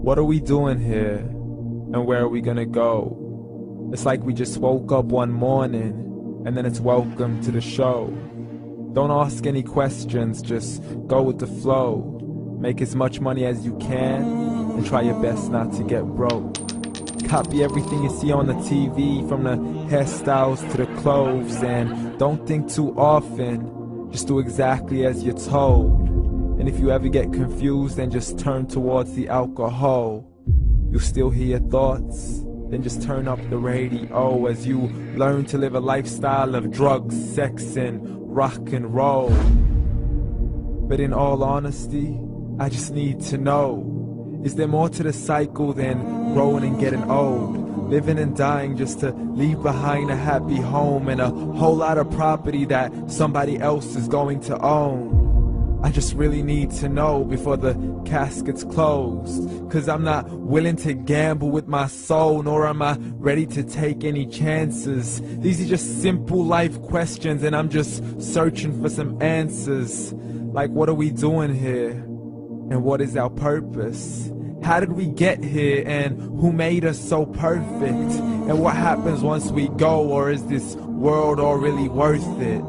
What are we doing here? And where are we gonna go? It's like we just woke up one morning, and then it's welcome to the show. Don't ask any questions, just go with the flow. Make as much money as you can, and try your best not to get broke. Copy everything you see on the TV, from the hairstyles to the clothes, and don't think too often, just do exactly as you're told. And if you ever get confused, then just turn towards the alcohol. You'll still hear your thoughts, then just turn up the radio as you learn to live a lifestyle of drugs, sex, and rock and roll. But in all honesty, I just need to know, is there more to the cycle than growing and getting old? Living and dying just to leave behind a happy home and a whole lot of property that somebody else is going to own. I just really need to know before the casket's closed, 'cause I'm not willing to gamble with my soul, nor am I ready to take any chances. These are just simple life questions, and I'm just searching for some answers. Like, what are we doing here? And what is our purpose? How did we get here, and who made us so perfect? And what happens once we go, or is this world all really worth it?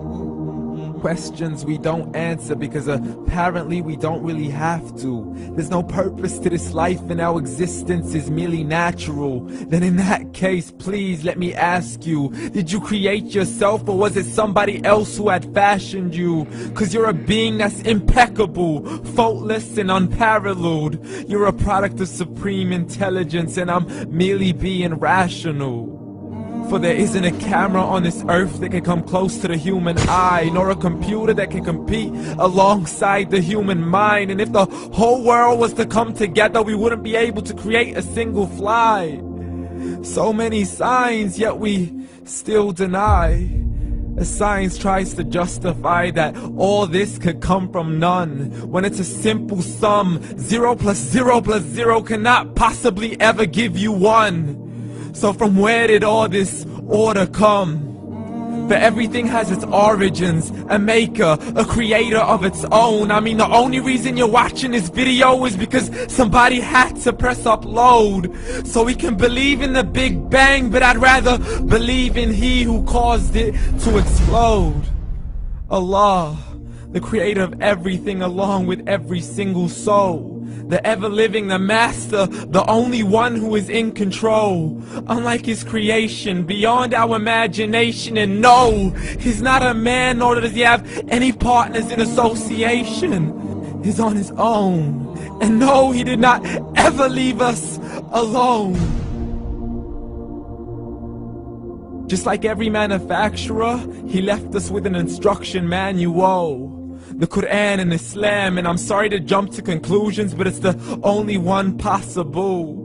Questions we don't answer because apparently we don't really have to. There's no purpose to this life and our existence is merely natural. Then in that case, please let me ask you, did you create yourself, or was it somebody else who had fashioned you? 'Cause you're a being that's impeccable, faultless and unparalleled. You're a product of supreme intelligence, and I'm merely being rational. For there isn't a camera on this earth that can come close to the human eye, nor a computer that can compete alongside the human mind. And if the whole world was to come together, we wouldn't be able to create a single fly. So many signs, yet we still deny. As science tries to justify that all this could come from none, when it's a simple sum. 0 plus 0 plus 0 cannot possibly ever give you 1. So from where did all this order come? For everything has its origins, a maker, a creator of its own. I mean, the only reason you're watching this video is because somebody had to press upload. So we can believe in the Big Bang, but I'd rather believe in He who caused it to explode. Allah, the creator of everything, along with every single soul. The ever-living, the master, the only one who is in control. Unlike his creation, beyond our imagination. And no, he's not a man, nor does he have any partners in association. He's on his own. And no, he did not ever leave us alone. Just like every manufacturer, he left us with an instruction manual. The Quran and Islam, and I'm sorry to jump to conclusions, but it's the only one possible.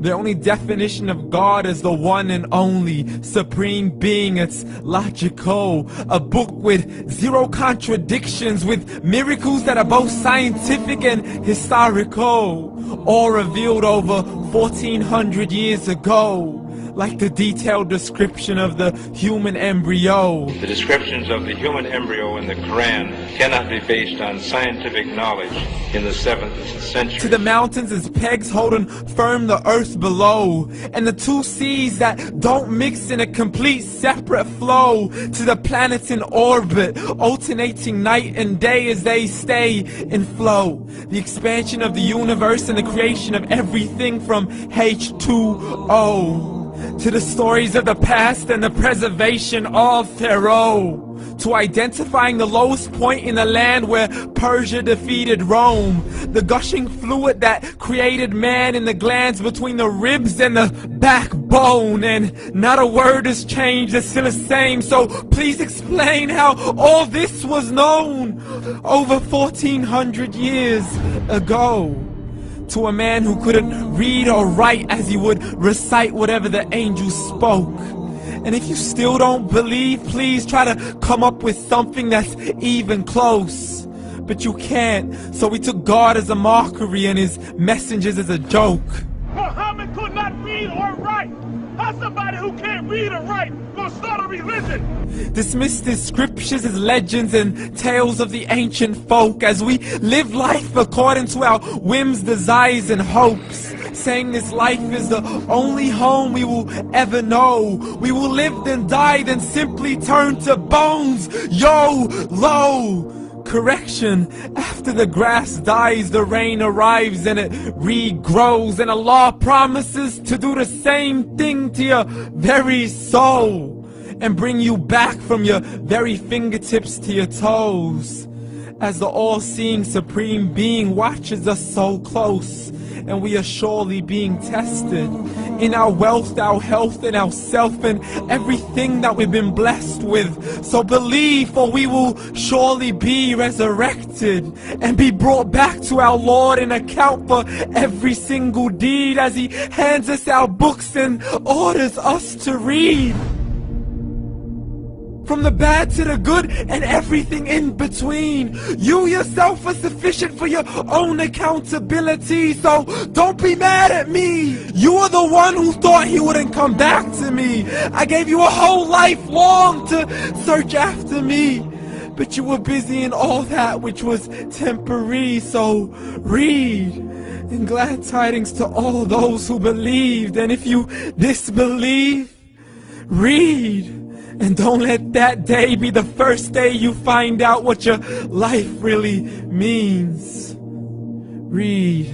The only definition of God is the one and only supreme being. It's logical, a book with 0 contradictions, with miracles that are both scientific and historical, all revealed over 1400 years ago. Like the detailed description of the human embryo. The descriptions of the human embryo in the Quran cannot be based on scientific knowledge in the 7th century. To the mountains as pegs holding firm the earth below, and the 2 seas that don't mix in a complete separate flow. To the planets in orbit, alternating night and day as they stay in flow. The expansion of the universe and the creation of everything from H2O. To the stories of the past and the preservation of Pharaoh. To identifying the lowest point in the land where Persia defeated Rome. The gushing fluid that created man in the glands between the ribs and the backbone. And not a word has changed, it's still the same. So please explain how all this was known over 1400 years ago. To a man who couldn't read or write, as he would recite whatever the angels spoke. And if you still don't believe, please try to come up with something that's even close. But you can't, so we took God as a mockery and his messengers as a joke. Muhammad could not read or write. How's somebody who can't read or write gonna start a religion? Dismiss the scriptures as legends and tales of the ancient folk, as we live life according to our whims, desires, and hopes. saying this life is the only home we will ever know. We will live then die, then simply turn to bones. YOLO! Correction, after the grass dies, the rain arrives and it regrows, and Allah promises to do the same thing to your very soul and bring you back from your very fingertips to your toes, as the all-seeing supreme being watches us so close, and we are surely being tested in our wealth, our health, and our self, and everything that we've been blessed with. So believe, for we will surely be resurrected and be brought back to our Lord and account for every single deed, as He hands us our books and orders us to read. From the bad to the good and everything in between. You yourself are sufficient for your own accountability, so don't be mad at me. You are the one who thought He wouldn't come back to me. I gave you a whole life long to search after me, but you were busy in all that which was temporary. So read, and glad tidings to all those who believed. And if you disbelieve, read. And don't let that day be the first day you find out what your life really means. Read.